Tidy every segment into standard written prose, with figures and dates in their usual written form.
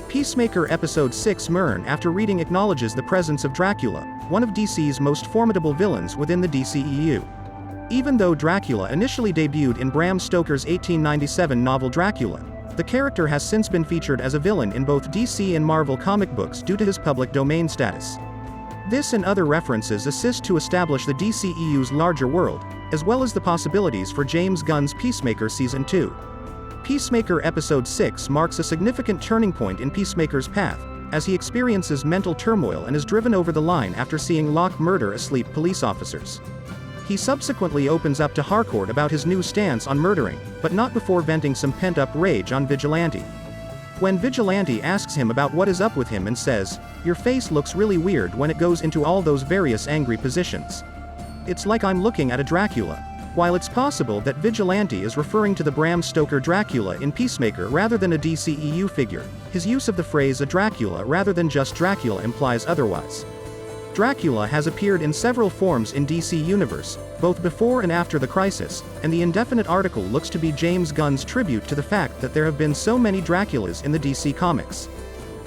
Peacemaker Episode 6 Myrn after reading acknowledges the presence of Dracula, one of DC's most formidable villains within the DCEU. Even though Dracula initially debuted in Bram Stoker's 1897 novel Dracula, the character has since been featured as a villain in both DC and Marvel comic books due to his public domain status. This and other references assist to establish the DCEU's larger world, as well as the possibilities for James Gunn's Peacemaker Season 2. Peacemaker Episode 6 marks a significant turning point in Peacemaker's path, as he experiences mental turmoil and is driven over the line after seeing Locke murder asleep police officers. He subsequently opens up to Harcourt about his new stance on murdering, but not before venting some pent-up rage on Vigilante. When Vigilante asks him about what is up with him and says, "Your face looks really weird when it goes into all those various angry positions. It's like I'm looking at a Dracula." While it's possible that Vigilante is referring to the Bram Stoker Dracula in Peacemaker rather than a DCEU figure, his use of the phrase a Dracula rather than just Dracula implies otherwise. Dracula has appeared in several forms in DC Universe, both before and after the crisis, and the indefinite article looks to be James Gunn's tribute to the fact that there have been so many Draculas in the DC comics.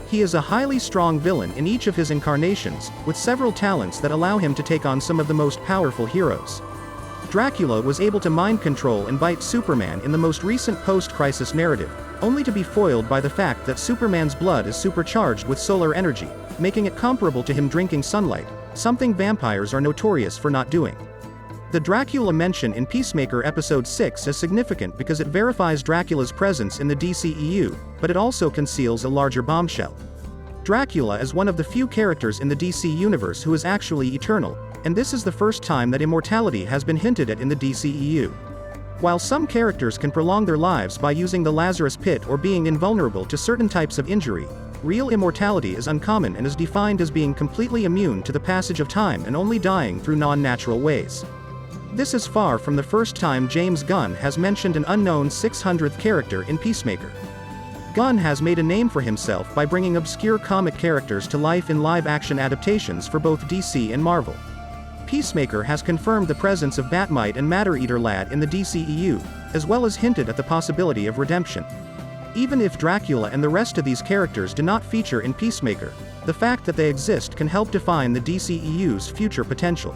He is a highly strong villain in each of his incarnations, with several talents that allow him to take on some of the most powerful heroes. Dracula was able to mind control and bite Superman in the most recent post-crisis narrative, only to be foiled by the fact that Superman's blood is supercharged with solar energy, making it comparable to him drinking sunlight, something vampires are notorious for not doing. The Dracula mention in Peacemaker Episode 6 is significant because it verifies Dracula's presence in the DCEU, but it also conceals a larger bombshell. Dracula is one of the few characters in the DC universe who is actually eternal, and this is the first time that immortality has been hinted at in the DCEU. While some characters can prolong their lives by using the Lazarus Pit or being invulnerable to certain types of injury, real immortality is uncommon and is defined as being completely immune to the passage of time and only dying through non-natural ways. This is far from the first time James Gunn has mentioned an unknown 600th character in Peacemaker. Gunn has made a name for himself by bringing obscure comic characters to life in live-action adaptations for both DC and Marvel. Peacemaker has confirmed the presence of Batmite and Matter-Eater Lad in the DCEU, as well as hinted at the possibility of redemption. Even if Dracula and the rest of these characters do not feature in Peacemaker, the fact that they exist can help define the DCEU's future potential.